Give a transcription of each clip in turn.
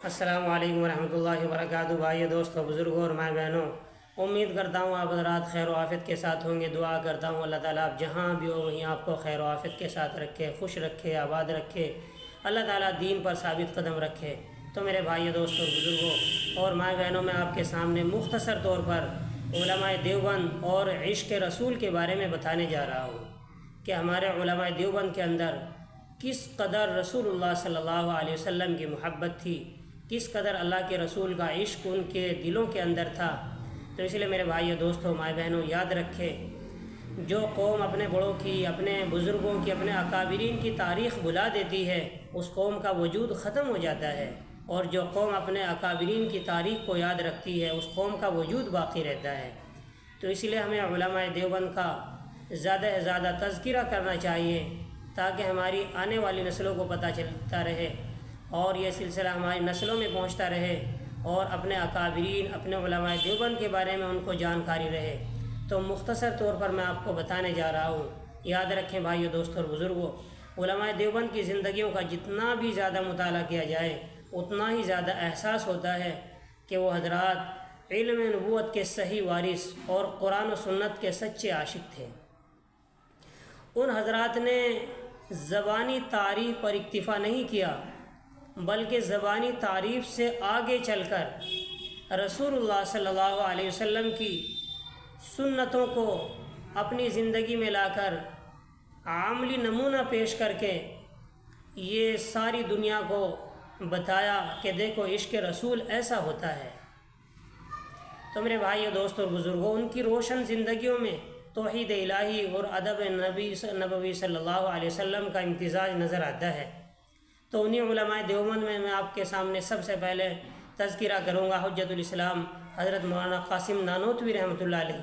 السلام علیکم ورحمۃ اللہ وبرکاتہ۔ بھائی دوستوں، بزرگوں اور ماں بہنوں، امید کرتا ہوں آپ حضرات خیر و عافیت کے ساتھ ہوں گے۔ دعا کرتا ہوں اللہ تعالیٰ آپ جہاں بھی ہو وہیں آپ کو خیر و عافیت کے ساتھ رکھے، خوش رکھے، آباد رکھے، اللہ تعالیٰ دین پر ثابت قدم رکھے۔ تو میرے بھائی دوستوں، بزرگوں اور ماں بہنوں، میں آپ کے سامنے مختصر طور پر علماء دیوبند اور عشق رسول کے بارے میں بتانے جا رہا ہوں کہ ہمارے علماء دیوبند کے اندر کس قدر رسول اللہ صلی اللہ علیہ وسلم کی محبت تھی، کس قدر اللہ کے رسول کا عشق ان کے دلوں کے اندر تھا۔ تو اس لیے میرے بھائیو دوستوں مائیں بہنوں، یاد رکھیں، جو قوم اپنے بڑوں کی، اپنے بزرگوں کی، اپنے اکابرین کی تاریخ بھلا دیتی ہے، اس قوم کا وجود ختم ہو جاتا ہے، اور جو قوم اپنے اکابرین کی تاریخ کو یاد رکھتی ہے، اس قوم کا وجود باقی رہتا ہے۔ تو اس لیے ہمیں علماء دیوبند کا زیادہ سے زیادہ تذکرہ کرنا چاہیے، تاکہ ہماری آنے والی نسلوں کو پتہ چلتا رہے اور یہ سلسلہ ہماری نسلوں میں پہنچتا رہے، اور اپنے اکابرین، اپنے علماء دیوبند کے بارے میں ان کو جانکاری رہے۔ تو مختصر طور پر میں آپ کو بتانے جا رہا ہوں۔ یاد رکھیں بھائیو، دوستوں اور بزرگوں، علماء دیوبند کی زندگیوں کا جتنا بھی زیادہ مطالعہ کیا جائے، اتنا ہی زیادہ احساس ہوتا ہے کہ وہ حضرات علم نبوت کے صحیح وارث اور قرآن و سنت کے سچے عاشق تھے۔ ان حضرات نے زبانی تعریف پر اکتفا نہیں کیا، بلکہ زبانی تعریف سے آگے چل کر رسول اللہ صلی اللہ علیہ وسلم کی سنتوں کو اپنی زندگی میں لا کر عملی نمونہ پیش کر کے یہ ساری دنیا کو بتایا کہ دیکھو عشق رسول ایسا ہوتا ہے۔ تو میرے بھائیو دوستوں اور بزرگوں، ان کی روشن زندگیوں میں توحید الہی اور ادب نبوی صلی اللہ علیہ وسلم کا امتزاج نظر آتا ہے۔ تو انہی علماء دیوبند میں آپ کے سامنے سب سے پہلے تذکرہ کروں گا حجت الاسلام حضرت مولانا قاسم نانوتوی رحمۃ اللہ علیہ۔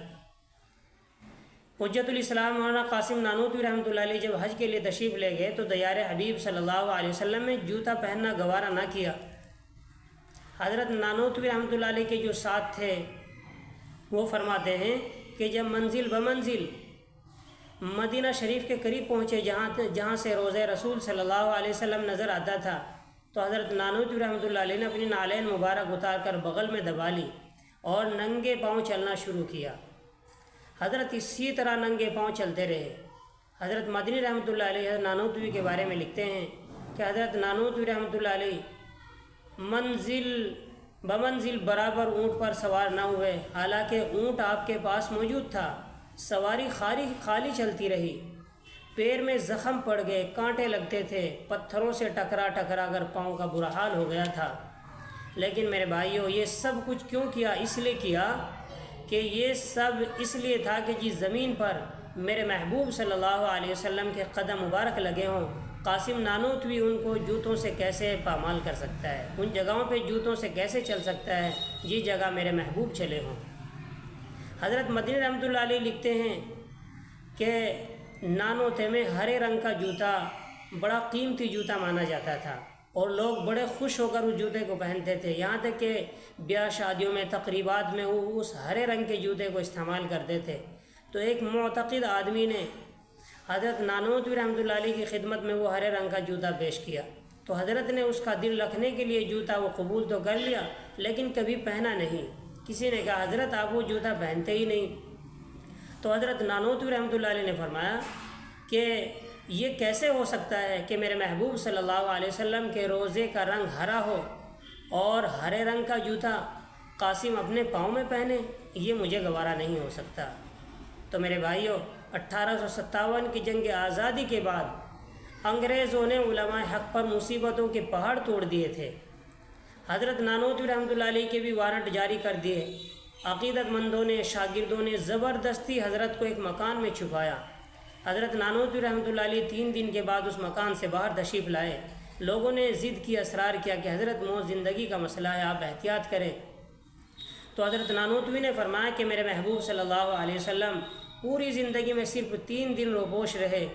حجت الاسلام مولانا قاسم نانوتوی رحمۃ اللہ علیہ جب حج کے لیے تشریف لے گئے تو دیار حبیب صلی اللہ علیہ وسلم نے جوتا پہننا گوارا نہ کیا۔ حضرت نانوتوی رحمۃ اللہ علیہ کے جو ساتھ تھے وہ فرماتے ہیں کہ جب منزل بمنزل مدینہ شریف کے قریب پہنچے، جہاں سے روضہ رسول صلی اللہ علیہ وسلم نظر آتا تھا، تو حضرت نانوتوی رحمۃ اللہ علیہ نے اپنی نالین مبارک اتار کر بغل میں دبا لی اور ننگے پاؤں چلنا شروع کیا۔ حضرت اسی طرح ننگے پاؤں چلتے رہے۔ حضرت مدنی رحمۃ اللہ علیہ حضرت نانوتوی کے بارے میں لکھتے ہیں کہ حضرت نانوتوی رحمۃ اللہ علیہ منزل بمنزل برابر اونٹ پر سوار نہ ہوئے، حالانکہ اونٹ آپ کے پاس موجود تھا، سواری خالی چلتی رہی، پیر میں زخم پڑ گئے، کانٹے لگتے تھے، پتھروں سے ٹکرا کر پاؤں کا برا حال ہو گیا تھا۔ لیکن میرے بھائیوں، یہ سب کچھ کیوں کیا؟ اس لیے کیا کہ یہ سب اس لیے تھا کہ جس زمین پر میرے محبوب صلی اللہ علیہ وسلم کے قدم مبارک لگے ہوں، قاسم نانوتوی ان کو جوتوں سے کیسے پامال کر سکتا ہے، ان جگہوں پہ جوتوں سے کیسے چل سکتا ہے یہ جگہ میرے محبوب چلے ہوں۔ حضرت مدنی رحمۃ اللہ علیہ لکھتے ہیں کہ نانوتے میں ہرے رنگ کا جوتا بڑا قیمتی جوتا مانا جاتا تھا، اور لوگ بڑے خوش ہو کر اس جوتے کو پہنتے تھے، یہاں تک کہ بیاہ شادیوں میں، تقریبات میں وہ اس ہرے رنگ کے جوتے کو استعمال کرتے تھے۔ تو ایک معتقد آدمی نے حضرت نانوتوی رحمۃ اللہ علیہ کی خدمت میں وہ ہرے رنگ کا جوتا پیش کیا، تو حضرت نے اس کا دل رکھنے کے لیے جوتا وہ قبول تو کر لیا، لیکن کبھی پہنا نہیں۔ کسی نے کہا حضرت آپ وہ جوتا پہنتے ہی نہیں، تو حضرت نانوتوی رحمۃ اللہ علیہ نے فرمایا کہ یہ کیسے ہو سکتا ہے کہ میرے محبوب صلی اللہ علیہ وسلم کے روضے کا رنگ ہرا ہو اور ہرے رنگ کا جوتا قاسم اپنے پاؤں میں پہنے، یہ مجھے گوارا نہیں ہو سکتا۔ تو میرے بھائیوں، 1857 کی جنگ آزادی کے بعد انگریزوں نے علماء حق پر مصیبتوں کے پہاڑ توڑ دیے تھے۔ حضرت نانوتوی رحمۃ اللہ علیہ کے بھی وارنٹ جاری کر دیے۔ عقیدت مندوں نے، شاگردوں نے زبردستی حضرت کو ایک مکان میں چھپایا۔ حضرت نانوتوی رحمۃ اللہ علیہ 3 دن کے بعد اس مکان سے باہر تشریف لائے۔ لوگوں نے ضد کی، اصرار کیا کہ حضرت موت زندگی کا مسئلہ ہے، آپ احتیاط کریں۔ تو حضرت نانوتوی نے فرمایا کہ میرے محبوب صلی اللہ علیہ وسلم پوری زندگی میں صرف 3 دن روپوش رہے،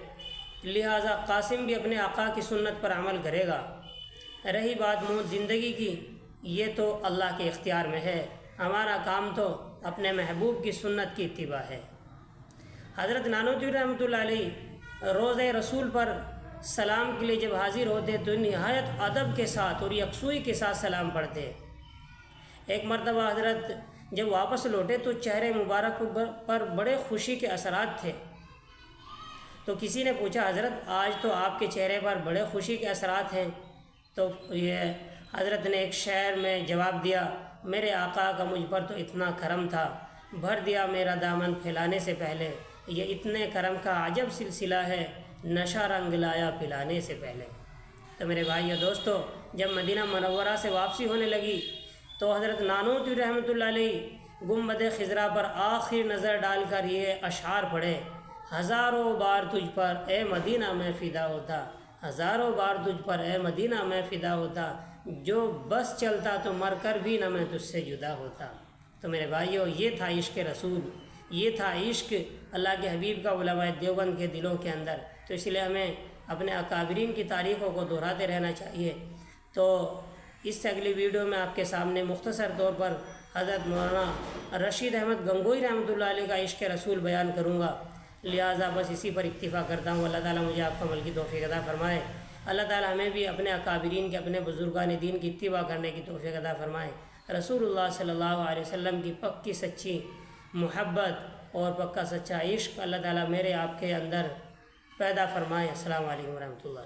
لہٰذا قاسم بھی اپنے آقا کی سنت پر عمل کرے گا۔ رہی بات موت زندگی کی، یہ تو اللہ کے اختیار میں ہے، ہمارا کام تو اپنے محبوب کی سنت کی اتباع ہے۔ حضرت نانوتوی رحمۃ اللہ علیہ روضہ رسول پر سلام کے لیے جب حاضر ہوتے تو نہایت ادب کے ساتھ اور یکسوئی کے ساتھ سلام پڑھتے۔ ایک مرتبہ حضرت جب واپس لوٹے تو چہرے مبارک پر بڑے خوشی کے اثرات تھے۔ تو کسی نے پوچھا حضرت آج تو آپ کے چہرے پر بڑے خوشی کے اثرات ہیں؟ تو یہ حضرت نے ایک شعر میں جواب دیا، میرے آقا کا مجھ پر تو اتنا کرم تھا، بھر دیا میرا دامن پھیلانے سے پہلے، یہ اتنے کرم کا عجب سلسلہ ہے، نشہ رنگ لایا پلانے سے پہلے۔ تو میرے بھائی اور دوستو، جب مدینہ منورہ سے واپسی ہونے لگی تو حضرت نانوتوی رحمۃ اللہ علیہ گنبد خضرا پر آخری نظر ڈال کر یہ اشعار پڑھے، ہزاروں بار تجھ پر اے مدینہ میں فدا ہوتا، ہزاروں بار تجھ پر اے مدینہ میں فدا ہوتا، جو بس چلتا تو مر کر بھی نہ میں تجھ سے جدا ہوتا۔ تو میرے بھائیوں، یہ تھا عشق رسول، یہ تھا عشق اللہ کے حبیب کا علماء دیوبند کے دلوں کے اندر۔ تو اس لیے ہمیں اپنے اکابرین کی تاریخوں کو دہراتے رہنا چاہیے۔ تو اس سے اگلی ویڈیو میں آپ کے سامنے مختصر طور پر حضرت مولانا رشید احمد گنگوئی رحمۃ اللہ علیہ کا عشق رسول بیان کروں گا، لہٰذا بس اسی پر اکتفا کرتا ہوں۔ اللہ تعالیٰ مجھے آپ کو عمل کی توفیق عطا فرمائے۔ اللہ تعالیٰ ہمیں بھی اپنے اکابرین کے، اپنے بزرگان دین کی اتباع کرنے کی توفیق عطا فرمائے۔ رسول اللہ صلی اللہ علیہ وسلم کی پکی سچی محبت اور پکا سچا عشق اللہ تعالیٰ میرے آپ کے اندر پیدا فرمائے۔ السلام علیکم ورحمۃ اللہ۔